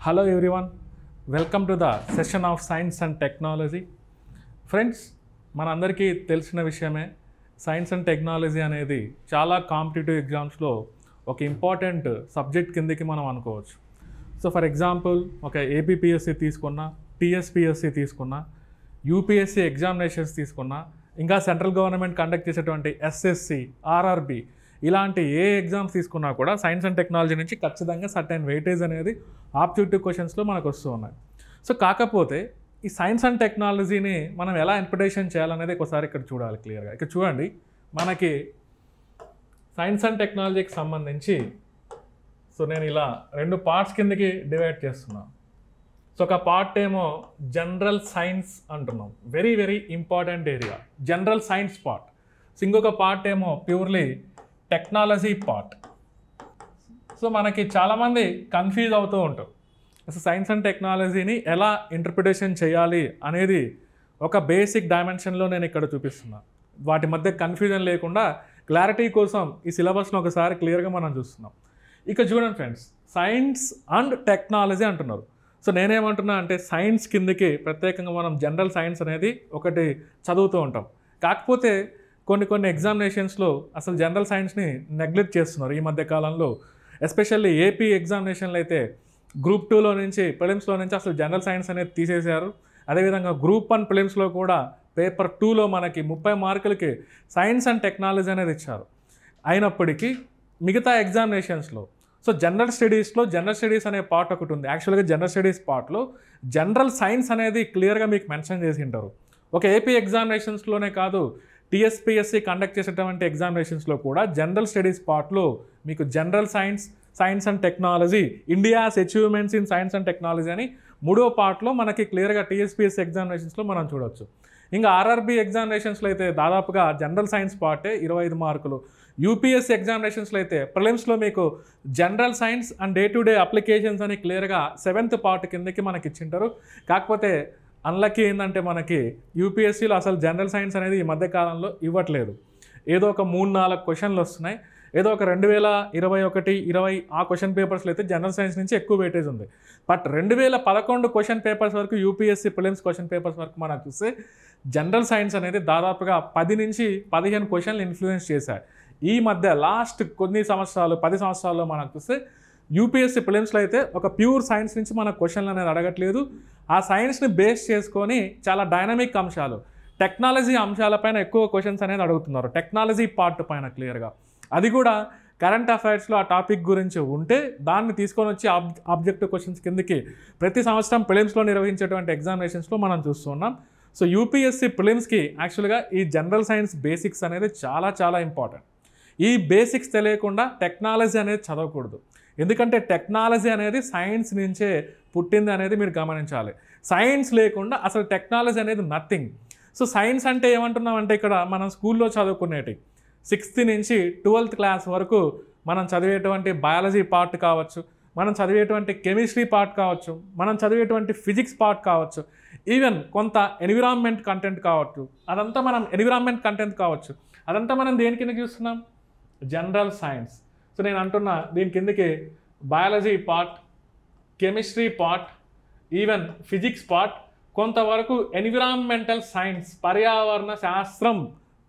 Hello everyone, welcome to the session of Science and Technology. Friends, మనందరికీ తెలిసిన విషయమే science and technology అనేది చాలా కాంపిటేటివ్ ఎగ్జామ్స్లో ఒక ఇంపార్టెంట్ సబ్జెక్ట్ కిందకి మనం అనుకోవచ్చు. సో ఫర్ ఎగ్జాంపుల్ ఒక ఏపీపీఎస్సీ తీసుకున్నా, టీఎస్పీఎస్సీ తీసుకున్నా, యూపీఎస్సీ ఎగ్జామినేషన్స్ తీసుకున్నా, ఇంకా సెంట్రల్ గవర్నమెంట్ కండక్ట్ చేసేటువంటి ఎస్ఎస్సి, ఆర్ఆర్బి ఇలాంటి ఏ ఎగ్జామ్స్ తీసుకున్నా కూడా సైన్స్ అండ్ టెక్నాలజీ నుంచి ఖచ్చితంగా సర్టెన్ వెయిటేజ్ అనేది ఆబ్జెక్టివ్ క్వశ్చన్స్లో మనకు వస్తూ ఉన్నాయి. సో కాకపోతే ఈ సైన్స్ అండ్ టెక్నాలజీని మనం ఎలా ఇంటర్ప్రిటేషన్ చేయాలనేది ఒకసారి ఇక్కడ చూడాలి క్లియర్గా. ఇక్కడ చూడండి, మనకి సైన్స్ అండ్ టెక్నాలజీకి సంబంధించి నేను ఇలా రెండు పార్ట్స్ కిందకి డివైడ్ చేస్తున్నాను. సో ఒక పార్ట్ ఏమో జనరల్ సైన్స్ అంటున్నాం, very very important area, general science part. So ఇంకొక పార్ట్ ఏమో ప్యూర్లీ టెక్నాలజీ పార్ట్. సో మనకి చాలామంది కన్ఫ్యూజ్ అవుతూ ఉంటారు, అసలు సైన్స్ అండ్ టెక్నాలజీని ఎలా ఇంటర్ప్రిటేషన్ చేయాలి అనేది ఒక బేసిక్ డైమెన్షన్లో నేను ఇక్కడ చూపిస్తున్నాను. వాటి మధ్య కన్ఫ్యూజన్ లేకుండా క్లారిటీ కోసం ఈ సిలబస్ను ఒకసారి క్లియర్గా మనం చూస్తున్నాం. ఇక చూడండి ఫ్రెండ్స్, సైన్స్ అండ్ టెక్నాలజీ అంటున్నారు. సో నేనేమంటున్నా అంటే సైన్స్ కిందకి ప్రత్యేకంగా మనం జనరల్ సైన్స్ అనేది ఒకటి చదువుతూ ఉంటాం. కాకపోతే కొన్ని ఎగ్జామినేషన్స్లో అసలు జనరల్ సైన్స్ని నెగ్లెక్ట్ చేస్తున్నారు ఈ మధ్య కాలంలో. ఎస్పెషల్లీ ఏపీ ఎగ్జామినేషన్లు అయితే గ్రూప్ 2లో నుంచి ప్రిలిమ్స్లో నుంచి అసలు జనరల్ సైన్స్ అనేది తీసేశారు. అదేవిధంగా గ్రూప్ 1 ప్రిలిమ్స్లో కూడా పేపర్ 2లో మనకి 30 మార్కులకి సైన్స్ అండ్ టెక్నాలజీ అనేది ఇచ్చారు. అయినప్పటికీ మిగతా ఎగ్జామినేషన్స్లో జనరల్ స్టడీస్ అనే పార్ట్ ఒకటి ఉంది. యాక్చువల్గా జనరల్ స్టడీస్ పార్ట్లో జనరల్ సైన్స్ అనేది క్లియర్గా మీకు మెన్షన్ చేసి ఉంటారు. ఒక ఏపీ ఎగ్జామినేషన్స్లోనే కాదు, టీఎస్పీఎస్సీ కండక్ట్ చేసేటువంటి ఎగ్జామినేషన్స్లో కూడా జనరల్ స్టడీస్ పార్ట్లో మీకు general science and technology, India's achievements in science and technology అని మూడో పార్ట్లో మనకి క్లియర్గా టీఎస్పీఎస్సీ ఎగ్జామినేషన్స్లో మనం చూడవచ్చు. ఇంకా ఆర్ఆర్బీ ఎగ్జామినేషన్స్లో అయితే దాదాపుగా జనరల్ సైన్స్ పార్టే 25 మార్కులు. యూపీఎస్సీ ఎగ్జామినేషన్స్లో అయితే ప్రిలిమ్స్లో మీకు general science and day to day applications అని క్లియర్గా 7th పార్ట్ కిందకి మనకి ఇచ్చింటారు. కాకపోతే అన్లక్కీ ఏంటంటే మనకి యూపీఎస్సీలో అసలు జనరల్ సైన్స్ అనేది ఈ మధ్యకాలంలో ఇవ్వట్లేదు. ఏదో ఒక 3-4 క్వశ్చన్లు వస్తున్నాయి. ఏదో ఒక 2021-20 ఆ క్వశ్చన్ పేపర్స్లో అయితే జనరల్ సైన్స్ నుంచి ఎక్కువ వెయిటేజ్ ఉంది. బట్ 2011 క్వశ్చన్ పేపర్స్ వరకు, యూపీఎస్సీ ప్రిలిమ్స్ క్వశ్చన్ పేపర్స్ వరకు మనం చూస్తే జనరల్ సైన్స్ అనేది దాదాపుగా 10 నుంచి 15 క్వశ్చన్లు ఇన్ఫ్లుయెన్స్ చేశాయి. ఈ మధ్య లాస్ట్ కొన్ని సంవత్సరాలు, 10 సంవత్సరాల్లో మనకు చూస్తే యూపీఎస్సీ ప్రిలిమ్స్లో అయితే ఒక ప్యూర్ సైన్స్ నుంచి మన క్వశ్చన్లు అనేది అడగట్లేదు. ఆ సైన్స్ని బేస్ చేసుకొని చాలా డైనమిక్ అంశాలు, టెక్నాలజీ అంశాలపైన ఎక్కువ క్వశ్చన్స్ అనేది అడుగుతున్నారు, టెక్నాలజీ పార్ట్ పైన క్లియర్గా. అది కూడా కరెంట్ అఫైర్స్లో ఆ టాపిక్ గురించి ఉంటే దాన్ని తీసుకొని వచ్చి ఆబ్జెక్టివ్ క్వశ్చన్స్ కిందకి ప్రతి సంవత్సరం ప్రిలిమ్స్లో నిర్వహించేటువంటి ఎగ్జామినేషన్స్లో మనం చూస్తున్నాం. సో యూపీఎస్సీ ప్రిలిమ్స్కి యాక్చువల్గా ఈ జనరల్ సైన్స్ బేసిక్స్ అనేది చాలా చాలా ఇంపార్టెంట్. ఈ బేసిక్స్ తెలియకుండా టెక్నాలజీ అనేది చదవకూడదు. ఎందుకంటే టెక్నాలజీ అనేది సైన్స్ నుంచే పుట్టింది అనేది మీరు గమనించాలి. సైన్స్ లేకుండా అసలు టెక్నాలజీ అనేది నథింగ్. సో సైన్స్ అంటే ఏమంటున్నామంటే ఇక్కడ మనం స్కూల్లో చదువుకునేటి 6th నుంచి 12th క్లాస్ వరకు మనం చదివేటువంటి బయాలజీ పార్ట్ కావచ్చు, మనం చదివేటువంటి కెమిస్ట్రీ పార్ట్ కావచ్చు, మనం చదివేటువంటి ఫిజిక్స్ పార్ట్ కావచ్చు, ఈవెన్ కొంత ఎన్విరాన్మెంట్ కంటెంట్ కావచ్చు, అదంతా మనం దేని కింద చూస్తున్నాం? General science. సో నేను అంటున్నా దీని కిందకి biology part, chemistry part, even physics part, కొంతవరకు ఎన్విరాన్మెంటల్ సైన్స్, పర్యావరణ శాస్త్రం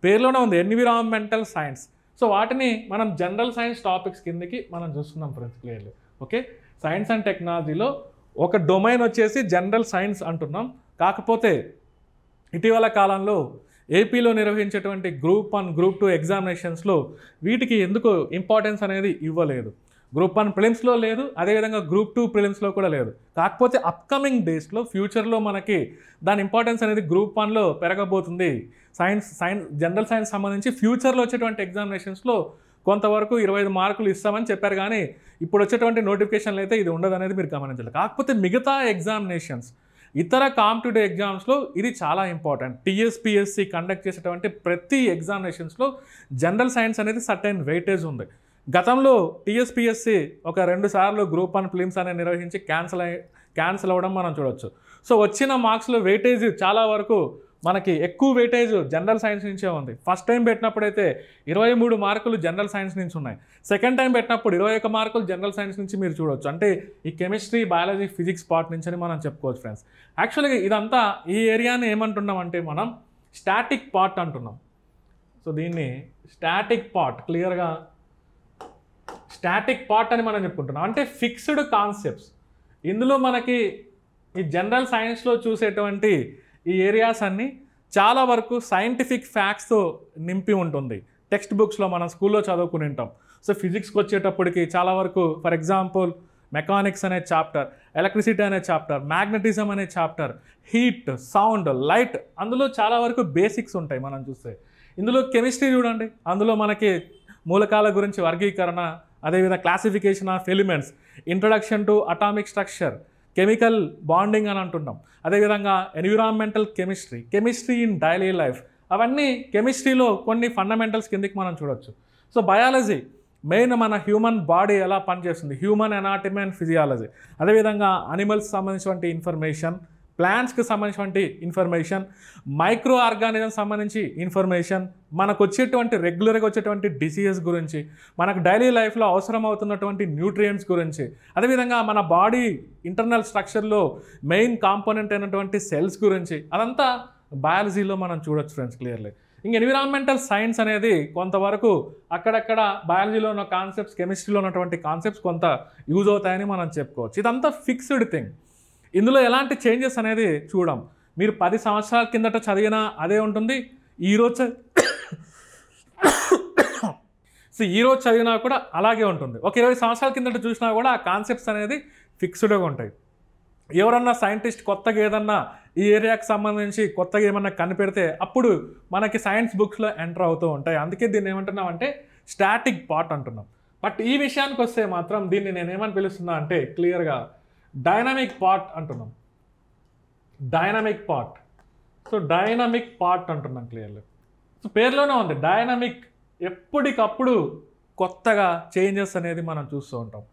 పేర్లోనే ఉంది ఎన్విరాన్మెంటల్ సైన్స్. సో వాటిని మనం జనరల్ సైన్స్ టాపిక్స్ కిందకి మనం చూస్తున్నాం friends clearly. Okay, science and టెక్నాలజీలో ఒక డొమైన్ వచ్చేసి జనరల్ సైన్స్ అంటున్నాం. కాకపోతే ఇటీవల కాలంలో ఏపీలో నిర్వహించేటువంటి గ్రూప్ 1, గ్రూప్ 2 ఎగ్జామినేషన్స్లో వీటికి ఎందుకు ఇంపార్టెన్స్ అనేది ఇవ్వలేదు. గ్రూప్ 1 ప్రిలిమ్స్లో లేదు, అదేవిధంగా గ్రూప్ 2 ప్రిలిమ్స్లో కూడా లేదు. కాకపోతే అప్కమింగ్ డేస్లో ఫ్యూచర్లో మనకి దాని ఇంపార్టెన్స్ అనేది గ్రూప్ 1లో పెరగబోతుంది. జనరల్ సైన్స్ సంబంధించి ఫ్యూచర్లో వచ్చేటువంటి ఎగ్జామినేషన్స్లో కొంతవరకు 25 మార్కులు ఇస్తామని చెప్పారు, కానీ ఇప్పుడు వచ్చేటువంటి నోటిఫికేషన్లు అయితే ఇది ఉండదు అనేది మీరు గమనించాలి. కాకపోతే మిగతా ఎగ్జామినేషన్స్, ఇతర కాంపిటేటివ్ ఎగ్జామ్స్లో ఇది చాలా ఇంపార్టెంట్. టీఎస్పీఎస్సీ కండక్ట్ చేసేటువంటి ప్రతి ఎగ్జామినేషన్స్లో జనరల్ సైన్స్ అనేది సర్టెన్ వెయిటేజ్ ఉంది. గతంలో టీఎస్పీఎస్సీ ఒక 2 సార్లు గ్రూప్ 1 ప్రిలిమ్స్ అనేది నిర్వహించి క్యాన్సిల్ అవ్వడం మనం చూడవచ్చు. సో వచ్చిన మార్క్స్లో వెయిటేజ్ చాలా వరకు మనకి ఎక్కువ వెయిటేజ్ జనరల్ సైన్స్ నుంచే ఉంది. ఫస్ట్ టైం పెట్టినప్పుడైతే 23 మార్కులు జనరల్ సైన్స్ నుంచి ఉన్నాయి. సెకండ్ టైం పెట్టినప్పుడు 21 మార్కులు జనరల్ సైన్స్ నుంచి మీరు చూడొచ్చు. అంటే ఈ కెమిస్ట్రీ, బయాలజీ, ఫిజిక్స్ పార్ట్ నుంచి అని మనం చెప్పుకోవచ్చు ఫ్రెండ్స్. యాక్చువల్గా ఇదంతా ఈ ఏరియాని ఏమంటున్నాం అంటే మనం స్టాటిక్ పార్ట్ అంటున్నాం. సో దీన్ని స్టాటిక్ పార్ట్, క్లియర్గా స్టాటిక్ పార్ట్ అని మనం చెప్పుకుంటున్నాం. అంటే ఫిక్స్డ్ కాన్సెప్ట్స్. ఇందులో మనకి ఈ జనరల్ సైన్స్లో చూసేటువంటి ఈ ఏరియాస్ అన్నీ చాలా వరకు సైంటిఫిక్ ఫ్యాక్ట్స్తో నింపి ఉంటుంది. టెక్స్ట్ బుక్స్లో మనం స్కూల్లో చదువుకుని ఉంటాం. సో ఫిజిక్స్కి వచ్చేటప్పటికి చాలా వరకు ఫర్ ఎగ్జాంపుల్ మెకానిక్స్ అనే చాప్టర్, ఎలక్ట్రిసిటీ అనే చాప్టర్, మ్యాగ్నెటిజం అనే చాప్టర్, హీట్, సౌండ్, లైట్, అందులో చాలా వరకు బేసిక్స్ ఉంటాయి మనం చూస్తే. ఇందులో కెమిస్ట్రీ చూడండి, అందులో మనకి మూలకాల గురించి వర్గీకరణ, అదేవిధంగా classification of elements, introduction to atomic structure, chemical bonding అని అంటున్నాం. అదేవిధంగా environmental chemistry, chemistry in daily life, అవన్నీ కెమిస్ట్రీలో కొన్ని ఫండమెంటల్స్ కిందకి మనం చూడొచ్చు. సో బయాలజీ మెయిన్ మన హ్యూమన్ బాడీ ఎలా పనిచేస్తుంది, హ్యూమన్ ఎనాటమీ అండ్ ఫిజియాలజీ, అదేవిధంగా అనిమల్స్కి సంబంధించినటువంటి ఇన్ఫర్మేషన్, ప్లాంట్స్కి సంబంధించినటువంటి ఇన్ఫర్మేషన్, మైక్రో ఆర్గానిజం సంబంధించి ఇన్ఫర్మేషన్, మనకు వచ్చేటువంటి రెగ్యులర్గా వచ్చేటువంటి డిసీజెస్ గురించి, మనకు డైలీ లైఫ్లో అవసరం అవుతున్నటువంటి న్యూట్రియంట్స్ గురించి, అదేవిధంగా మన బాడీ ఇంటర్నల్ స్ట్రక్చర్లో మెయిన్ కాంపోనెంట్ అయినటువంటి సెల్స్ గురించి, అదంతా బయాలజీలో మనం చూడొచ్చు ఫ్రెండ్స్ క్లియర్లీ. ఇంక ఎన్విరాన్మెంటల్ సైన్స్ అనేది కొంతవరకు అక్కడక్కడ బయాలజీలో ఉన్న కాన్సెప్ట్స్, కెమిస్ట్రీలో ఉన్నటువంటి కాన్సెప్ట్స్ కొంత యూజ్ అవుతాయని మనం చెప్పుకోవచ్చు. ఇదంతా ఫిక్స్డ్ థింగ్. ఇందులో ఎలాంటి చేంజెస్ అనేది చూడం. మీరు 10 సంవత్సరాల కిందట చదివినా అదే ఉంటుంది, ఈరోజు చదివినా కూడా అలాగే ఉంటుంది. ఒక 20 సంవత్సరాల కిందట చూసినా కూడా ఆ కాన్సెప్ట్స్ అనేది ఫిక్స్డ్గా ఉంటాయి. ఎవరన్నా సైంటిస్ట్ కొత్తగా ఏదన్నా ఈ ఏరియాకి సంబంధించి కొత్తగా ఏమన్నా కనిపెడితే అప్పుడు మనకి సైన్స్ బుక్స్లో ఎంటర్ అవుతూ ఉంటాయి. అందుకే దీన్ని ఏమంటున్నాం అంటే స్టాటిక్ పార్ట్ అంటున్నాం. బట్ ఈ విషయానికి వస్తే మాత్రం దీన్ని నేను ఏమని పిలుస్తున్నా అంటే క్లియర్గా డైనమిక్ పార్ట్ అంటున్నాం. Dynamic part. So dynamic part అంటున్నాం క్లియర్లీ. సో పేరులోనే ఉంది డైనమిక్. ఎప్పటికప్పుడు కొత్తగా చేంజెస్ అనేది మనం చూస్తూ ఉంటాం.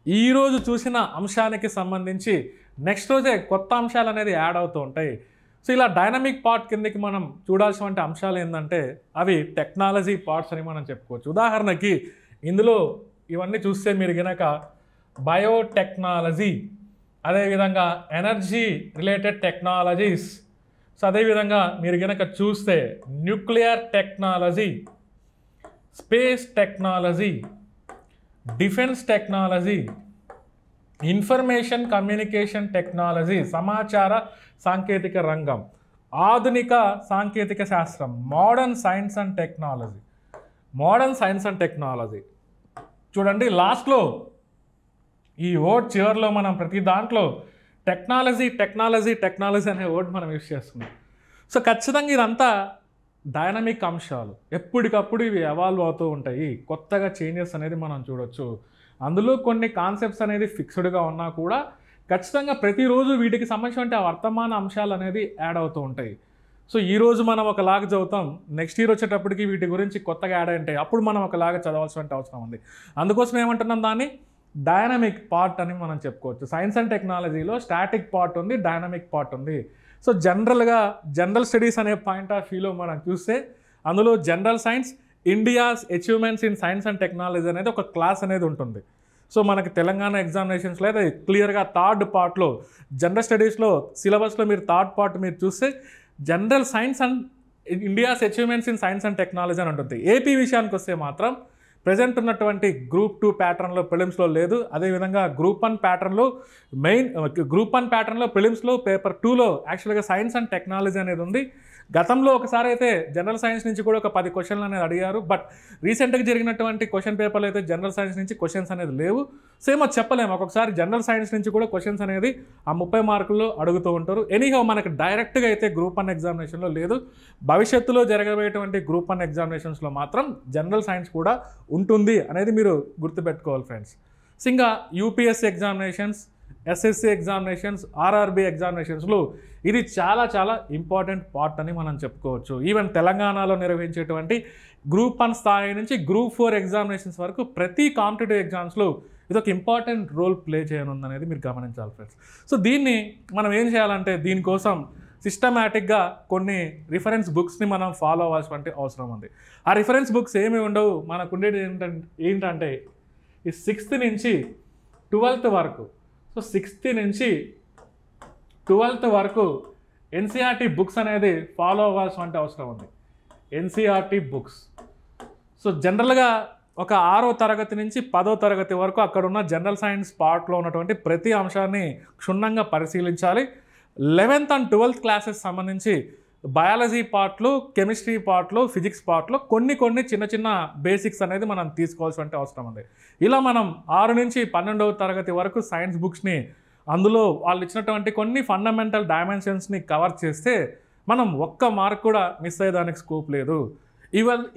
ఈరోజు చూసిన అంశానికి సంబంధించి నెక్స్ట్ రోజే కొత్త అంశాలు అనేది యాడ్ అవుతూ ఉంటాయి. సో ఇలా డైనమిక్ పార్ట్ కిందకి మనం చూడాల్సిన అంశాలు ఏంటంటే అవి టెక్నాలజీ పార్ట్స్ అని మనం చెప్పుకోవచ్చు. ఉదాహరణకి ఇందులో ఇవన్నీ చూస్తే మీరు గనక బయోటెక్నాలజీ, అదేవిధంగా ఎనర్జీ రిలేటెడ్ టెక్నాలజీస్, సో అదేవిధంగా మీరు గనక చూస్తే nuclear technology, space technology, defence technology, information communication technology, సమాచార సాంకేతిక రంగం, ఆధునిక సాంకేతిక శాస్త్రం, modern science and technology. Modern science and technology చూడండి, లాస్ట్లో ఈ వర్డ్ చివరిలో మనం ప్రతి దాంట్లో టెక్నాలజీ టెక్నాలజీ టెక్నాలజీ అనే వర్డ్ మనం యూజ్ చేస్తున్నాం. సో ఖచ్చితంగా ఇదంతా డైనమిక్ అంశాలు. ఎప్పటికప్పుడు ఇవి ఎవాల్వ్ అవుతూ ఉంటాయి. కొత్తగా చేంజెస్ అనేది మనం చూడొచ్చు. అందులో కొన్ని కాన్సెప్ట్స్ అనేది ఫిక్స్డ్గా ఉన్నా కూడా ఖచ్చితంగా ప్రతిరోజు వీటికి సంబంధించిన వర్తమాన అంశాలు అనేది యాడ్ అవుతూ ఉంటాయి. సో ఈరోజు మనం ఒకలాగా చదువుతాం, నెక్స్ట్ ఇయర్ వచ్చేటప్పటికి వీటి గురించి కొత్తగా యాడ్ ఉంటాయి, అప్పుడు మనం ఒకలాగా చదవాల్సిన అవసరం ఉంది. అందుకోసం ఏమంటున్నాం, దాన్ని డైనమిక్ పార్ట్ అని మనం చెప్పుకోవచ్చు. సైన్స్ అండ్ టెక్నాలజీలో స్టాటిక్ పార్ట్ ఉంది, డైనమిక్ పార్ట్ ఉంది. సో జనరల్గా జనరల్ స్టడీస్ అనే పాయింట్ ఆఫ్ వ్యూలో మనం చూస్తే అందులో general science, India's achievements in science and technology అనేది ఒక క్లాస్ అనేది ఉంటుంది. సో మనకి తెలంగాణ ఎగ్జామినేషన్స్లో అయితే క్లియర్గా థర్డ్ పార్ట్లో జనరల్ స్టడీస్లో సిలబస్లో మీరు థర్డ్ పార్ట్ మీరు చూస్తే general science and India's achievements in science and technology అని ఉంటుంది. ఏపీ విషయానికి వస్తే మాత్రం ప్రజెంట్ ఉన్నటువంటి గ్రూప్ 2 ప్యాటర్న్లో ప్రిలిమ్స్లో లేదు, అదేవిధంగా గ్రూప్ 1 ప్యాటర్న్లో గ్రూప్ 1 ప్యాటర్న్లో ప్రిలిమ్స్లో పేపర్ 2లో యాక్చువల్గా సైన్స్ అండ్ టెక్నాలజీ అనేది ఉంది. గతంలో ఒకసారి అయితే జనరల్ సైన్స్ నుంచి కూడా ఒక 10 క్వశ్చన్లు అనేది అడిగారు. బట్ రీసెంట్గా జరిగినటువంటి క్వశ్చన్ పేపర్లో అయితే జనరల్ సైన్స్ నుంచి క్వశ్చన్స్ అనేది లేవు. సేమ్ అది చెప్పలేము, ఒక్కొక్కసారి జనరల్ సైన్స్ నుంచి కూడా క్వశ్చన్స్ అనేది ఆ 30 మార్కుల్లో అడుగుతూ ఉంటారు. ఎనీహౌ మనకు డైరెక్ట్గా అయితే గ్రూప్ 1 ఎగ్జామినేషన్లో లేదు. భవిష్యత్తులో జరగబోయేటువంటి గ్రూప్ 1 ఎగ్జామినేషన్స్లో మాత్రం జనరల్ సైన్స్ కూడా ఉంటుంది అనేది మీరు గుర్తుపెట్టుకోవాలి ఫ్రెండ్స్. ఇంకా UPSC examinations, SSC examinations, RRB ఎగ్జామినేషన్స్లో ఇది చాలా చాలా ఇంపార్టెంట్ పార్ట్ అని మనం చెప్పుకోవచ్చు. ఈవెన్ తెలంగాణలో నిర్వహించేటువంటి గ్రూప్ 1 స్థాయి నుంచి గ్రూప్ 4 ఎగ్జామినేషన్స్ వరకు ప్రతి కాంపిటేటివ్ ఎగ్జామ్స్లో ఇది ఒక ఇంపార్టెంట్ రోల్ ప్లే చేయనుందనేది మీరు గమనించాలి ఫ్రెండ్స్. సో దీన్ని మనం ఏం చేయాలంటే దీనికోసం సిస్టమేటిక్గా కొన్ని రిఫరెన్స్ బుక్స్ని మనం ఫాలో అవ్వాల్సిన అవసరం ఉంది. ఆ రిఫరెన్స్ బుక్స్ ఏమి ఉండవు, మనకు ఉండేది ఏంటంటే ఈ 6th నుంచి 12th వరకు. సో 6th నుంచి 12th వరకు ఎన్సీఆర్టీ బుక్స్ అనేది ఫాలో అవ్వాల్సిన అవసరం ఉంది. NCERT books. సో జనరల్గా ఒక 6వ తరగతి నుంచి 10వ తరగతి వరకు అక్కడ ఉన్న జనరల్ సైన్స్ పార్ట్లో ఉన్నటువంటి ప్రతి అంశాన్ని క్షుణ్ణంగా పరిశీలించాలి. 11th and 12th క్లాసెస్ సంబంధించి బయాలజీ పార్ట్లు, కెమిస్ట్రీ పార్ట్లు, ఫిజిక్స్ పార్ట్లో కొన్ని చిన్న చిన్న బేసిక్స్ అనేది మనం తీసుకోవాల్సిన అవసరం ఉంది. ఇలా మనం 6 నుంచి 12వ తరగతి వరకు సైన్స్ బుక్స్ని అందులో వాళ్ళు ఇచ్చినటువంటి కొన్ని ఫండమెంటల్ డైమెన్షన్స్ని కవర్ చేస్తే మనం ఒక్క మార్క్ కూడా మిస్ అయ్యేదానికి స్కోప్ లేదు.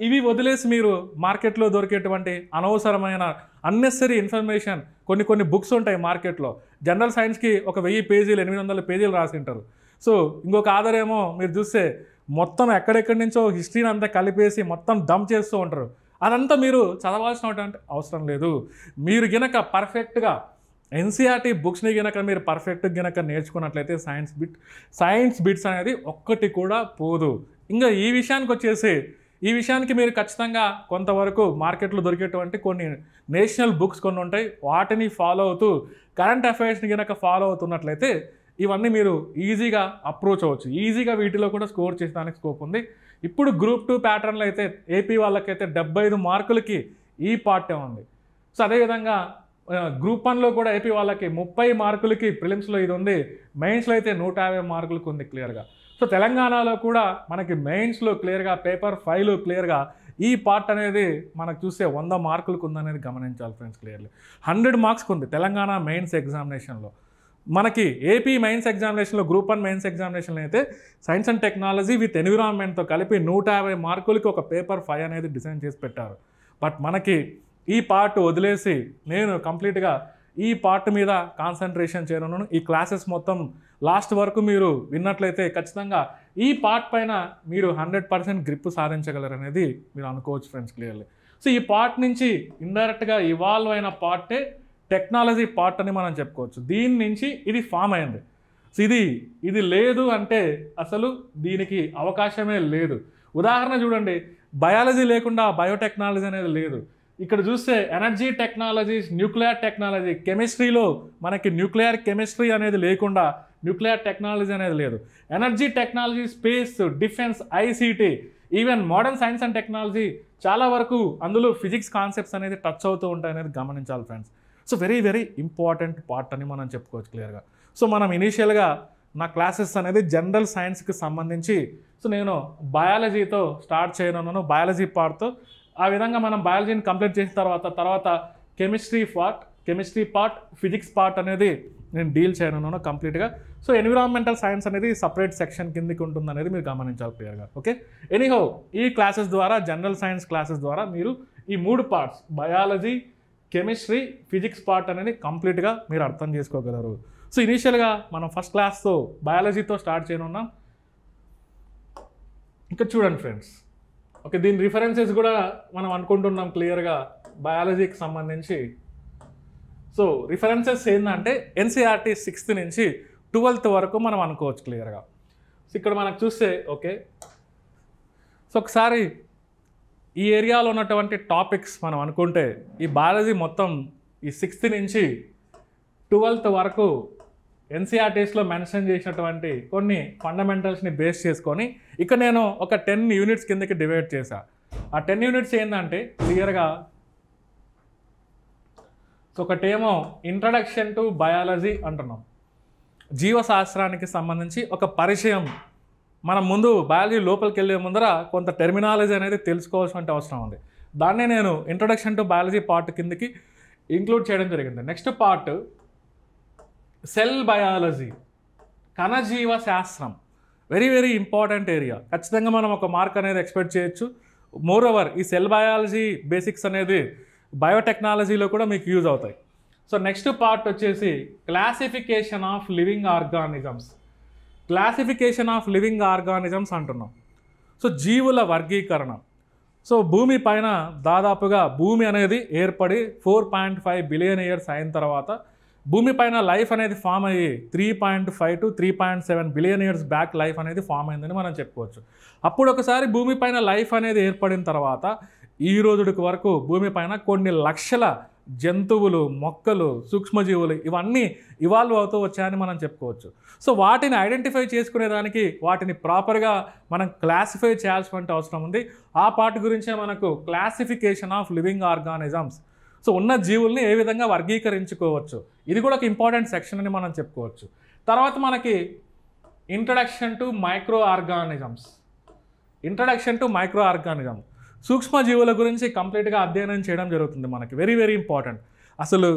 ఇవి వదిలేసి మీరు మార్కెట్లో దొరికేటువంటి అనవసరమైన అన్నెసరీ ఇన్ఫర్మేషన్ కొన్ని బుక్స్ ఉంటాయి మార్కెట్లో. జనరల్ సైన్స్కి ఒక 1000 పేజీలు 800 పేజీలు రాసింటారు. సో ఇంకొక ఆధార్ ఏమో మీరు చూస్తే మొత్తం ఎక్కడెక్కడి నుంచో హిస్టరీని అంతా కలిపేసి మొత్తం డంప్ చేస్తూ ఉంటారు. అదంతా మీరు చదవాల్సినటువంటి అవసరం లేదు. మీరు గినక పర్ఫెక్ట్గా ఎన్సీఆర్టీ బుక్స్ని గినక మీరు పర్ఫెక్ట్గా గినక నేర్చుకున్నట్లయితే సైన్స్ బిట్స్ అనేది ఒక్కటి కూడా పోదు. ఇంకా ఈ విషయానికి మీరు ఖచ్చితంగా కొంతవరకు మార్కెట్లో దొరికేటువంటి కొన్ని నేషనల్ బుక్స్ కొన్ని ఉంటాయి, వాటిని ఫాలో అవుతూ కరెంట్ అఫైర్స్ని కనుక ఫాలో అవుతున్నట్లయితే ఇవన్నీ మీరు ఈజీగా అప్రోచ్ అవ్వచ్చు. ఈజీగా వీటిలో కూడా స్కోర్ చేసడానికి స్కోప్ ఉంది. ఇప్పుడు గ్రూప్ 2 ప్యాటర్న్లో అయితే ఏపీ వాళ్ళకైతే 75 మార్కులకి ఈ పార్టే ఉంది. సో అదేవిధంగా గ్రూప్ 1లో కూడా ఏపీ వాళ్ళకి 30 మార్కులకి ప్రిలిమ్స్లో ఇది ఉంది, మెయిన్స్లో అయితే 150 మార్కులకు ఉంది క్లియర్గా. సో తెలంగాణలో కూడా మనకి మెయిన్స్లో క్లియర్గా పేపర్ 5లో క్లియర్గా ఈ పార్ట్ అనేది మనకు చూస్తే 100 మార్కులకు ఉందనేది గమనించాలి ఫ్రెండ్స్. క్లియర్లీ 100 మార్క్స్కి ఉంది తెలంగాణ మెయిన్స్ ఎగ్జామినేషన్లో. మనకి ఏపీ మెయిన్స్ ఎగ్జామినేషన్లో గ్రూప్ 1 మెయిన్స్ ఎగ్జామినేషన్లో అయితే సైన్స్ అండ్ టెక్నాలజీ విత్ ఎన్విరాన్మెంట్తో కలిపి 150 మార్కులకి ఒక పేపర్ 5 అనేది డిజైన్ చేసి పెట్టారు. బట్ మనకి ఈ పార్ట్ వదిలేసి నేను కంప్లీట్గా ఈ పార్ట్ మీద కాన్సన్ట్రేషన్ చేయనున్నాను. ఈ క్లాసెస్ మొత్తం లాస్ట్ వరకు మీరు విన్నట్లయితే ఖచ్చితంగా ఈ పార్ట్ పైన మీరు 100% గ్రిప్ సాధించగలరనేది మీరు అనుకోవచ్చు ఫ్రెండ్స్. క్లియర్లీ సో ఈ పార్ట్ నుంచి ఇండైరెక్ట్గా ఇవాల్వ్ అయిన పార్టే టెక్నాలజీ పార్ట్ అని మనం చెప్పుకోవచ్చు. దీని నుంచి ఇది ఫామ్ అయింది. సో ఇది లేదు అంటే అసలు దీనికి అవకాశమే లేదు. ఉదాహరణ చూడండి, బయాలజీ లేకుండా బయోటెక్నాలజీ అనేది లేదు. ఇక్కడ చూస్తే ఎనర్జీ టెక్నాలజీస్, న్యూక్లియర్ టెక్నాలజీ, కెమిస్ట్రీలో మనకి న్యూక్లియర్ కెమిస్ట్రీ అనేది లేకుండా న్యూక్లియర్ టెక్నాలజీ అనేది లేదు. Energy technology, space, defence, ICT, even modern science and technology చాలా వరకు అందులో ఫిజిక్స్ కాన్సెప్ట్స్ అనేది టచ్ అవుతూ ఉంటాయి అనేది గమనించాలి friends. So very important part అని మనం చెప్పుకోవచ్చు క్లియర్గా. సో మనం ఇనీషియల్గా నా క్లాసెస్ అనేది జనరల్ సైన్స్కి సంబంధించి సో నేను బయాలజీతో స్టార్ట్ చేయనున్నాను, బయాలజీ పార్ట్తో. ఆ విధంగా మనం బయాలజీని కంప్లీట్ చేసిన తర్వాత కెమిస్ట్రీ పార్ట్, ఫిజిక్స్ పార్ట్ అనేది నేను డీల్ చేయనున్నాను కంప్లీట్గా. సో ఎన్విరాన్మెంటల్ సైన్స్ అనేది సపరేట్ సెక్షన్ కిందకి ఉంటుంది అనేది మీరు గమనించాలి క్లియర్గా. ఓకే, ఎనీహౌ ఈ క్లాసెస్ ద్వారా, జనరల్ సైన్స్ క్లాసెస్ ద్వారా మీరు ఈ 3 parts biology, chemistry, physics part అనేది కంప్లీట్గా మీరు అర్థం చేసుకోగలరు. సో ఇనీషియల్గా మనం ఫస్ట్ క్లాస్తో బయాలజీతో స్టార్ట్ చేయనున్నాం. ఇంకా చూడండి ఫ్రెండ్స్, ఓకే, దీని రిఫరెన్సెస్ కూడా మనం అనుకుంటున్నాం క్లియర్గా బయాలజీకి సంబంధించి. సో రిఫరెన్సెస్ ఏంటంటే ఎన్సీఆర్టీ 6th నుంచి 12th వరకు మనం అనుకోవచ్చు క్లియర్గా. సో ఇక్కడ మనకు చూస్తే ఓకే, సో ఒకసారి ఈ ఏరియాలో ఉన్నటువంటి టాపిక్స్ మనం అనుకుంటే ఈ బయాలజీ మొత్తం ఈ 6th నుంచి 12th వరకు ఎన్సీఆర్టీస్లో మెన్షన్ చేసినటువంటి కొన్ని ఫండమెంటల్స్ని బేస్ చేసుకొని ఇక్కడ నేను ఒక 10 యూనిట్స్ కిందకి డివైడ్ చేశా. ఆ 10 యూనిట్స్ ఏంటంటే క్లియర్గా సో ఒకటేమో ఇంట్రడక్షన్ టు బయాలజీ అంటున్నాం, జీవశాస్త్రానికి సంబంధించి ఒక పరిచయం. మనం ముందు బయాలజీ లోపలికి వెళ్ళే ముందర కొంత టెర్మినాలజీ అనేది తెలుసుకోవాల్సిన అవసరం ఉంది. దాన్నే నేను ఇంట్రడక్షన్ టు బయాలజీ పార్ట్ కిందకి ఇంక్లూడ్ చేయడం జరిగింది. నెక్స్ట్ పార్ట్ సెల్ బయాలజీ, కణజీవ శాస్త్రం, వెరీ ఇంపార్టెంట్ ఏరియా. ఖచ్చితంగా మనం ఒక మార్క్ అనేది ఎక్స్పెక్ట్ చేయొచ్చు. మోర్ ఓవర్ ఈ సెల్ బయాలజీ బేసిక్స్ అనేది బయోటెక్నాలజీలో కూడా మీకు యూజ్ అవుతాయి. సో నెక్స్ట్ పార్ట్ వచ్చేసి classification of living organisms. Classification of living organisms అంటున్నాం. సో జీవుల వర్గీకరణ. సో భూమి పైన దాదాపుగా భూమి అనేది ఏర్పడి 4.5 బిలియన్ ఇయర్స్ అయిన తర్వాత భూమిపైన లైఫ్ అనేది ఫామ్ అయ్యి 3.5 to 3.7 billion years back life అనేది ఫామ్ అయిందని మనం చెప్పుకోవచ్చు. అప్పుడు ఒకసారి భూమిపైన లైఫ్ అనేది ఏర్పడిన తర్వాత ఈ రోజుకి వరకు భూమిపైన కొన్ని లక్షల జంతువులు, మొక్కలు, సూక్ష్మజీవులు ఇవన్నీ ఇవాల్వ్ అవుతూ వచ్చాయని మనం చెప్పుకోవచ్చు. సో వాటిని ఐడెంటిఫై చేసుకునేదానికి వాటిని ప్రాపర్గా మనం క్లాసిఫై చేయాల్సిన అవసరం ఉంది. ఆ పార్ట్ గురించే మనకు classification of living organisms, so ఉన్న జీవుల్ని ఏ విధంగా వర్గీకరించుకోవచ్చు, ఇది కూడా ఒక ఇంపార్టెంట్ సెక్షన్ అని మనం చెప్పుకోవచ్చు. తర్వాత మనకి ఇంట్రడక్షన్ టు మైక్రో ఆర్గానిజమ్స్. సూక్ష్మజీవుల గురించి కంప్లీట్గా అధ్యయనం చేయడం జరుగుతుంది మనకి. Very very important. అసలు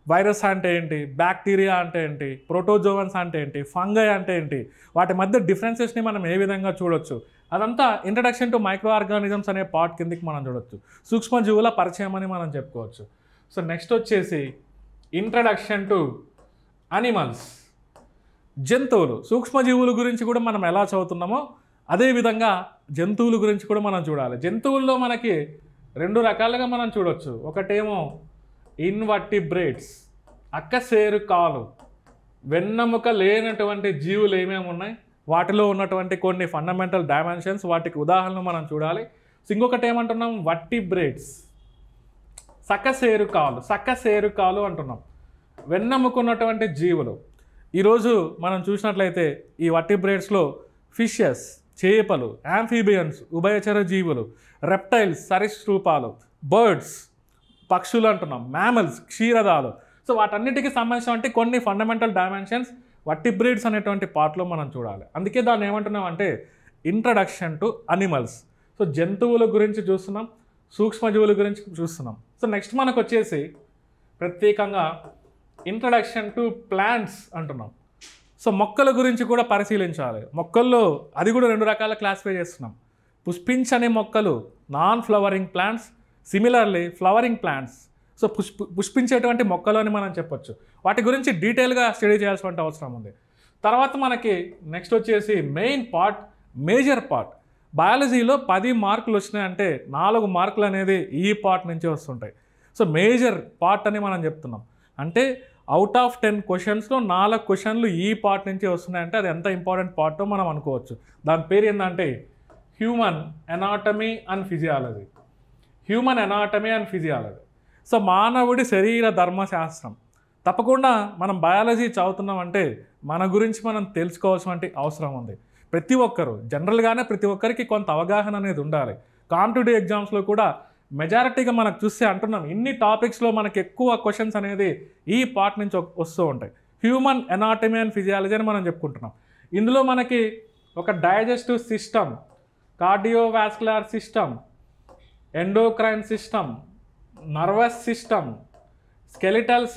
వైరస్ అంటే ఏంటి, బ్యాక్టీరియా అంటే ఏంటి, ప్రోటోజోవన్స్ అంటే ఏంటి, ఫంగై అంటే ఏంటి, వాటి మధ్య డిఫరెన్సెస్ని మనం ఏ విధంగా చూడొచ్చు, అదంతా ఇంట్రడక్షన్ టు మైక్రో ఆర్గానిజమ్స్ అనే పార్ట్ కిందకి మనం చూడొచ్చు. సూక్ష్మజీవుల పరిచయం అని మనం చెప్పుకోవచ్చు. సో నెక్స్ట్ వచ్చేసి ఇంట్రడక్షన్ టు అనిమల్స్. జంతువులు, సూక్ష్మజీవుల గురించి కూడా మనం ఎలా చదువుతున్నామో అదేవిధంగా జంతువుల గురించి కూడా మనం చూడాలి. జంతువుల్లో మనకి 2 రకాలుగా మనం చూడొచ్చు. ఒకటేమో ఇన్వర్టిబ్రేట్స్, అక్కసేరుకాలు, వెన్నెముక లేనటువంటి జీవులు ఏమేమి ఉన్నాయి, వాటిలో ఉన్నటువంటి కొన్ని ఫండమెంటల్ డైమెన్షన్స్, వాటికి ఉదాహరణలు మనం చూడాలి. ఇంకొకటి ఏమంటున్నాం, వర్టిబ్రేట్స్, సకసేరుకాలు అంటున్నాం, వెన్నెముక ఉన్నటువంటి జీవులు. ఈరోజు మనం చూసినట్లయితే ఈ వర్టిబ్రేట్స్లో ఫిషెస్, చేపలు, యాంఫీబియన్స్, ఉభయచర జీవులు, రెప్టైల్స్, సరీసృపాలు, బర్డ్స్, పక్షులు అంటున్నాం, మ్యామల్స్, క్షీరదాలు. సో వాటన్నిటికీ సంబంధించినటువంటి కొన్ని ఫండమెంటల్ డైమెన్షన్స్ వర్టిబ్రేట్స్ అనేటువంటి పార్ట్లో మనం చూడాలి. అందుకే దాన్ని ఏమంటున్నాం అంటే ఇంట్రడక్షన్ టు అనిమల్స్. సో జంతువుల గురించి చూస్తున్నాం, సూక్ష్మజీవుల గురించి చూస్తున్నాం. సో నెక్స్ట్ మనకు వచ్చేసి ప్రత్యేకంగా ఇంట్రడక్షన్ టు ప్లాంట్స్ అంటున్నాం. సో మొక్కల గురించి కూడా పరిశీలించాలి. మొక్కల్లో అది కూడా 2 రకాల క్లాసిఫై చేస్తున్నాం. పుష్పించని మొక్కలు, non flowering plants, similarly flowering plants. So పుష్పించేటువంటి మొక్కలు అని మనం చెప్పొచ్చు. వాటి గురించి డీటెయిల్గా స్టడీ చేయాల్సిన అవసరం ఉంది. తర్వాత మనకి నెక్స్ట్ వచ్చేసి మేజర్ పార్ట్. బయాలజీలో 10 మార్కులు వచ్చినాయంటే 4 మార్కులు అనేది ఈ పార్ట్ నుంచి వస్తుంటాయి. సో మేజర్ పార్ట్ అని మనం చెప్తున్నాం. అంటే అవుట్ ఆఫ్ 10 క్వశ్చన్స్లో 4 క్వశ్చన్లు ఈ పార్ట్ నుంచి వస్తున్నాయంటే అది ఎంత ఇంపార్టెంట్ పార్టో మనం అనుకోవచ్చు. దాని పేరు ఏంటంటే human anatomy and physiology. So మానవుడి శరీర ధర్మశాస్త్రం. తప్పకుండా మనం బయాలజీ చదువుతున్నామంటే మన గురించి మనం తెలుసుకోవాల్సిన అవసరం ఉంది. ప్రతి ఒక్కరు జనరల్గానే ప్రతి ఒక్కరికి కొంత అవగాహన అనేది ఉండాలి. కాంపిటేటివ్ ఎగ్జామ్స్లో కూడా మెజారిటీగా మనకు చూస్తే అంటున్నాం, ఇన్ని టాపిక్స్లో మనకి ఎక్కువ క్వశ్చన్స్ అనేది ఈ పార్ట్ నుంచి వస్తూ ఉంటాయి. హ్యూమన్ ఎనాటమీ అండ్ ఫిజియాలజీ అని మనం చెప్పుకుంటున్నాం. ఇందులో మనకి ఒక digestive system, cardiovascular system, endocrine system, nervous system, skeletal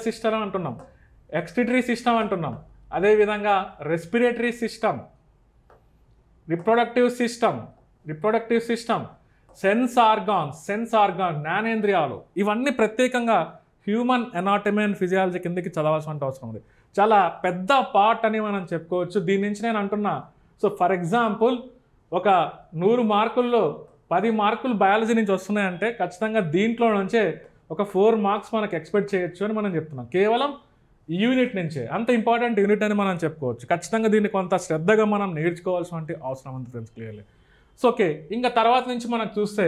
system అంటున్నాం, ఎక్స్క్రిటరీ సిస్టమ్ అంటున్నాం, అదేవిధంగా respiratory system, reproductive system, sense organ, జ్ఞానేంద్రియాలు, ఇవన్నీ ప్రత్యేకంగా హ్యూమన్ ఎనాటమీ అండ్ ఫిజియాలజీ కిందకి చదవాల్సిన అవసరం ఉంది. చాలా పెద్ద పార్ట్ అని మనం చెప్పుకోవచ్చు. దీని నుంచి నేను అంటున్నా, సో ఫర్ ఎగ్జాంపుల్ ఒక 100 మార్కుల్లో 10 మార్కులు బయాలజీ నుంచి వస్తున్నాయంటే ఖచ్చితంగా దీంట్లో నుంచే ఒక 4 మార్క్స్ మనకు ఎక్స్పెక్ట్ చేయొచ్చు అని మనం చెప్తున్నాం. కేవలం ఈ యూనిట్ నుంచే, అంత ఇంపార్టెంట్ యూనిట్ అని మనం చెప్పుకోవచ్చు. ఖచ్చితంగా దీన్ని కొంత శ్రద్ధగా మనం నేర్చుకోవాల్సిన అవసరం ఉంది ఫ్రెండ్స్, క్లియర్లీ. సో ఓకే, ఇంకా తర్వాత నుంచి మనం చూస్తే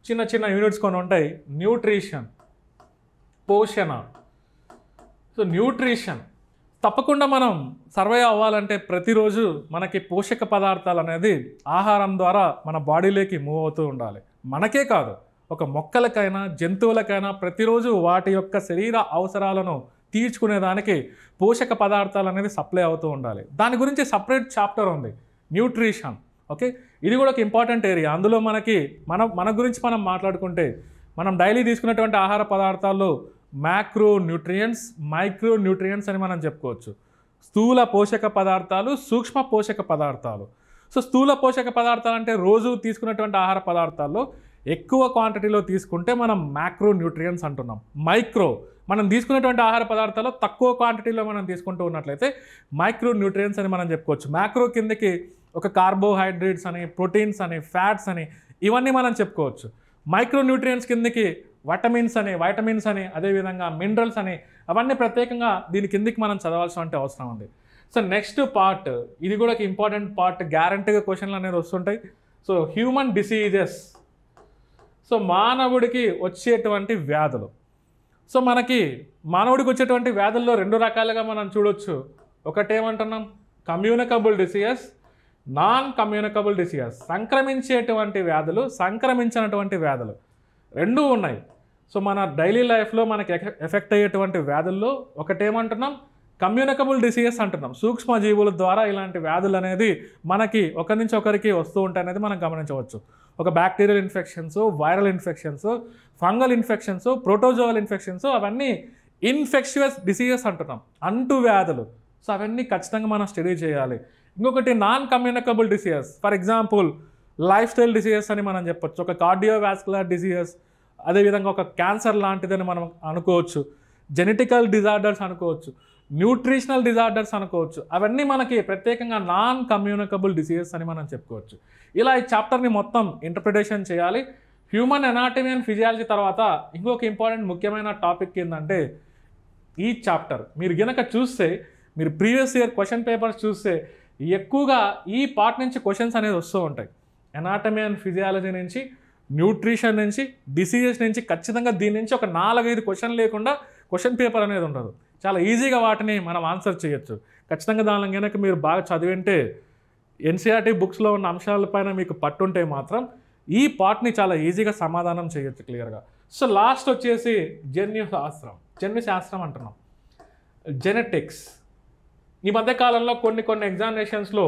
చిన్న చిన్న యూనిట్స్ కొన్ని ఉంటాయి. న్యూట్రిషన్, పోషణ. సో న్యూట్రిషన్ తప్పకుండా మనం సర్వైవ్ అవ్వాలంటే ప్రతిరోజు మనకి పోషక పదార్థాలు అనేది ఆహారం ద్వారా మన బాడీలోకి మూవ్ అవుతూ ఉండాలి. మనకే కాదు, ఒక మొక్కలకైనా జంతువులకైనా ప్రతిరోజు వాటి యొక్క శరీర అవసరాలను తీర్చుకునేదానికి పోషక పదార్థాలు అనేది సప్లై అవుతూ ఉండాలి. దాని గురించి సపరేట్ చాప్టర్ ఉంది, న్యూట్రిషన్. ఓకే, ఇది కూడా ఒక ఇంపార్టెంట్ ఏరియా. అందులో మన గురించి మనం మాట్లాడుకుంటే మనం డైలీ తీసుకునేటువంటి ఆహార పదార్థాల్లో మ్యాక్రో న్యూట్రియంట్స్, మైక్రో న్యూట్రియంట్స్ అని మనం చెప్పుకోవచ్చు. స్థూల పోషక పదార్థాలు, సూక్ష్మ పోషక పదార్థాలు. సో స్థూల పోషక పదార్థాలు అంటే రోజు తీసుకునేటువంటి ఆహార పదార్థాల్లో ఎక్కువ క్వాంటిటీలో తీసుకుంటే మనం మ్యాక్రో న్యూట్రియంట్స్ అంటున్నాం. మైక్రో మనం తీసుకునేటువంటి ఆహార పదార్థాల్లో తక్కువ క్వాంటిటీలో మనం తీసుకుంటూ ఉన్నట్లయితే మైక్రో న్యూట్రియంట్స్ అని మనం చెప్పుకోవచ్చు. మ్యాక్రో కిందకి ఒక కార్బోహైడ్రేట్స్ అని, ప్రోటీన్స్ అని, ఫ్యాట్స్ అని, ఇవన్నీ మనం చెప్పుకోవచ్చు. మైక్రో న్యూట్రియంట్స్ కిందకి వైటమిన్స్ అని అదేవిధంగా మినరల్స్ అని అవన్నీ ప్రత్యేకంగా దీని కిందికి మనం చదవాల్సిన అవసరం ఉంది. సో నెక్స్ట్ పార్ట్, ఇది కూడా ఒక ఇంపార్టెంట్ పార్ట్, గ్యారంటీగా క్వశ్చన్లు అనేది వస్తుంటాయి. సో హ్యూమన్ డిసీజెస్, సో మానవుడికి వచ్చేటువంటి వ్యాధులు. సో మనకి మానవుడికి వచ్చేటువంటి వ్యాధుల్లో 2 రకాలుగా మనం చూడొచ్చు. ఒకటేమంటున్నాం communicable diseases, non communicable diseases. సంక్రమించేటువంటి వ్యాధులు, సంక్రమించినటువంటి వ్యాధులు 2 ఉన్నాయి. సో మన డైలీ లైఫ్లో మనకి ఎఫెక్ట్ అయ్యేటువంటి వ్యాధుల్లో ఒకటేమంటున్నాం కమ్యూనికబుల్ డిసీజెస్ అంటున్నాం. సూక్ష్మజీవుల ద్వారా ఇలాంటి వ్యాధులు అనేది మనకి ఒకరి నుంచి ఒకరికి వస్తూ ఉంటాయి అనేది మనం గమనించవచ్చు. ఒక bacterial infections, viral infections, fungal infections, protozoal infections, అవన్నీ ఇన్ఫెక్షియస్ డిసీజెస్ అంటున్నాం, అంటు వ్యాధులు. సో అవన్నీ ఖచ్చితంగా మనం స్టడీ చేయాలి. ఇంకొకటి non communicable diseases, for example life style diseases అని మనం చెప్పొచ్చు. ఒక కార్డియోవాస్కులర్ డిసీజెస్, అదేవిధంగా ఒక క్యాన్సర్ లాంటిదని మనం అనుకోవచ్చు. జెనెటికల్ డిజార్డర్స్ అనుకోవచ్చు, న్యూట్రిషనల్ డిజార్డర్స్ అనుకోవచ్చు. అవన్నీ మనకి ప్రత్యేకంగా నాన్ కమ్యూనికబుల్ డిసీజెస్ అని మనం చెప్పుకోవచ్చు. ఇలా ఈ చాప్టర్ని మొత్తం ఇంటర్ప్రిటేషన్ చేయాలి. హ్యూమన్ ఎనాటమీ అండ్ ఫిజియాలజీ తర్వాత ఇంకొక ఇంపార్టెంట్ ముఖ్యమైన టాపిక్ ఏంటంటే ఈ చాప్టర్ మీరు గనక చూస్తే, మీరు ప్రీవియస్ ఇయర్ క్వశ్చన్ పేపర్స్ చూస్తే ఎక్కువగా ఈ పార్ట్ నుంచి క్వశ్చన్స్ అనేది వస్తూ ఉంటాయి. ఎనాటమీ అండ్ ఫిజియాలజీ నుంచి, న్యూట్రిషన్ నుంచి, డిసీజెస్ నుంచి ఖచ్చితంగా దీని నుంచి ఒక 4-5 క్వశ్చన్ లేకుండా క్వశ్చన్ పేపర్ అనేది ఉండదు. చాలా ఈజీగా వాటిని మనం ఆన్సర్ చేయొచ్చు. ఖచ్చితంగా దానిలో కనుక మీరు బాగా చదివింటే, ఎన్సీఆర్టీ బుక్స్లో ఉన్న అంశాలపైన మీకు పట్టుంటే మాత్రం ఈ పార్ట్ని చాలా ఈజీగా సమాధానం చేయొచ్చు క్లియర్గా. సో లాస్ట్ వచ్చేసి జన్యుశాస్త్రం అంటున్నాం, జెనెటిక్స్. ఈ మధ్యకాలంలో కొన్ని ఎగ్జామినేషన్స్లో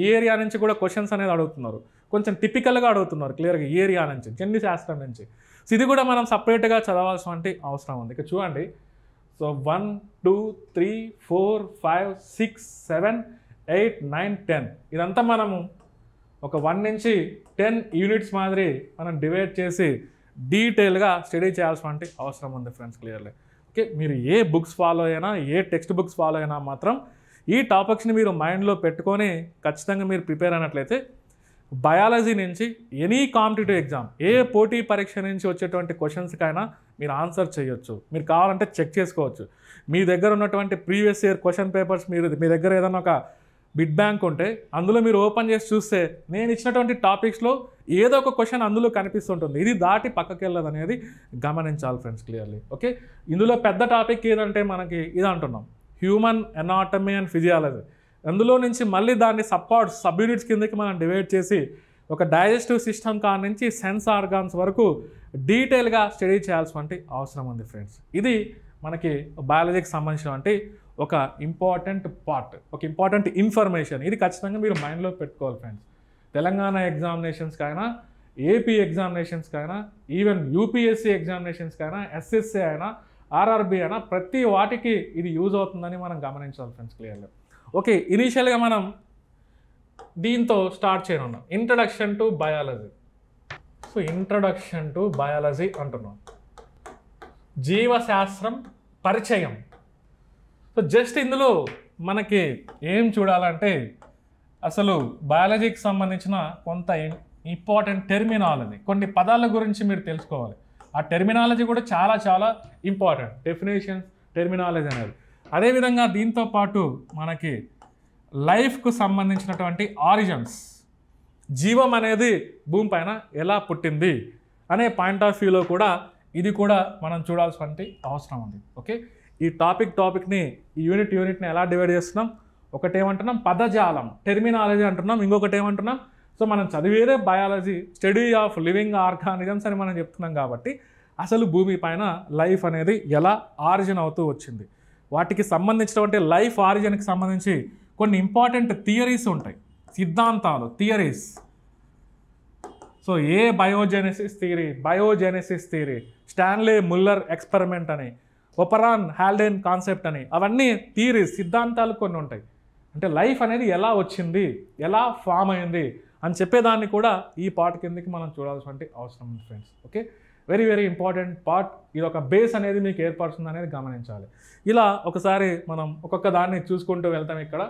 ఈ ఏరియా నుంచి కూడా క్వశ్చన్స్ అనేది అడుగుతున్నారు. కొంచెం టిపికల్గా అడుగుతున్నారు క్లియర్గా ఈ ఏరియా నుంచి, జన్యుశాస్త్రం నుంచి. సో ఇది కూడా మనం సపరేట్గా చదవాల్సిన అవసరం ఉంది. ఇక చూడండి, సో 1, 2, 3, 4, 5, 6, 7, 8, 9, 10 ఇదంతా మనము ఒక 1 నుంచి 10 యూనిట్స్ మాదిరి మనం డివైడ్ చేసి డీటెయిల్గా స్టడీ చేయాల్సిన అవసరం ఉంది ఫ్రెండ్స్ క్లియర్లీ. ఓకే, మీరు ఏ బుక్స్ ఫాలో అయినా, ఏ టెక్స్ట్ బుక్స్ ఫాలో అయినా మాత్రం ఈ టాపిక్స్ని మీరు మైండ్లో పెట్టుకొని ఖచ్చితంగా మీరు ప్రిపేర్ అయినట్లయితే బయాలజీ నుంచి ఎనీ కాంపిటేటివ్ ఎగ్జామ్, ఏ పోటీ పరీక్ష నుంచి వచ్చేటువంటి క్వశ్చన్స్కైనా మీరు ఆన్సర్ చేయొచ్చు. మీరు కావాలంటే చెక్ చేసుకోవచ్చు. మీ దగ్గర ఉన్నటువంటి ప్రీవియస్ ఇయర్ క్వశ్చన్ పేపర్స్, మీ దగ్గర ఏదైనా ఒక బిట్ బ్యాంక్ ఉంటే అందులో మీరు ఓపెన్ చేసి చూస్తే నేను ఇచ్చినటువంటి టాపిక్స్లో ఏదో ఒక క్వశ్చన్ అందులో కనిపిస్తుంటుంది. ఇది దాటి పక్కకి వెళ్ళదు అనేది గమనించాలి ఫ్రెండ్స్ క్లియర్లీ. ఓకే, ఇందులో పెద్ద టాపిక్ ఏదంటే మనకి ఇది అంటున్నాం హ్యూమన్ ఎనాటమీ అండ్ ఫిజియాలజీ. అందులో నుంచి మళ్ళీ దాన్ని సబ్ యూనిట్స్ కిందకి మనం డివైడ్ చేసి ఒక డైజెస్టివ్ సిస్టమ్ కాడ నుంచి సెన్స్ ఆర్గాన్స్ వరకు డీటెయిల్గా స్టడీ చేయాల్సిన అవసరం ఉంది ఫ్రెండ్స్. ఇది మనకి బయాలజీకి సంబంధించిన ఒక ఇంపార్టెంట్ పార్ట్, ఒక ఇంపార్టెంట్ ఇన్ఫర్మేషన్. ఇది ఖచ్చితంగా మీరు మైండ్లో పెట్టుకోవాలి ఫ్రెండ్స్. తెలంగాణ ఎగ్జామినేషన్స్కైనా, ఏపీ ఎగ్జామినేషన్స్కైనా, ఈవెన్ యూపీఎస్సీ ఎగ్జామినేషన్స్కైనా, ఎస్ఎస్సీ అయినా, ఆర్ఆర్బీ అయినా ప్రతి వాటికి ఇది యూజ్ అవుతుందని మనం గమనించాలి ఫ్రెండ్స్ క్లియర్గా. ఓకే, ఇనీషియల్గా మనం దీంతో స్టార్ట్ చేయనున్నాం, introduction to biology. So introduction to biology అంటున్నాం, జీవశాస్త్రం పరిచయం. సో జస్ట్ ఇందులో మనకి ఏం చూడాలంటే అసలు బయాలజీకి సంబంధించిన కొంత ఇంపార్టెంట్ టెర్మినాలజీ, కొన్ని పదాల గురించి మీరు తెలుసుకోవాలి. ఆ టెర్మినాలజీ కూడా చాలా చాలా ఇంపార్టెంట్, డెఫినేషన్స్, టెర్మినాలజీ అనేది. అదేవిధంగా దీంతో పాటు మనకి లైఫ్కు సంబంధించినటువంటి ఆరిజిన్స్, జీవం అనేది భూమిపైన ఎలా పుట్టింది అనే పాయింట్ ఆఫ్ వ్యూలో కూడా ఇది కూడా మనం చూడాల్సిన అవసరం ఉంది. ఓకే, ఈ టాపిక్ని, ఈ యూనిట్ని ఎలా డివైడ్ చేస్తున్నాం? ఒకటేమంటున్నాం పదజాలం, టెర్మినాలజీ అంటున్నాం. ఇంకొకటి ఏమంటున్నాం, సో మనం చదివేదే biology, study of living organisms అని మనం చెప్తున్నాం. కాబట్టి అసలు భూమి పైన లైఫ్ అనేది ఎలా ఆరిజిన్ అవుతూ వచ్చింది, వాటికి సంబంధించినటువంటి లైఫ్ ఆరిజిన్కి సంబంధించి కొన్ని ఇంపార్టెంట్ థియరీస్ ఉంటాయి, సిద్ధాంతాలు, theories. So biogenesis theory, Stanley Miller experiment అని, ఒపరాన్ హాల్డేన్ కాన్సెప్ట్ అని, అవన్నీ థియరీస్, సిద్ధాంతాలు కొన్ని ఉంటాయి. అంటే లైఫ్ అనేది ఎలా వచ్చింది, ఎలా ఫామ్ అయింది అని చెప్పేదాన్ని కూడా ఈ పార్ట్ కిందకి మనం చూడాల్సిన అవసరం ఉంది friends. Okay, very very important part. ఇది ఒక బేస్ అనేది మీకు ఏర్పడుతుంది అనేది గమనించాలి. ఇలా ఒకసారి మనం ఒక్కొక్క దాన్ని చూసుకుంటూ వెళ్తాం. ఇక్కడ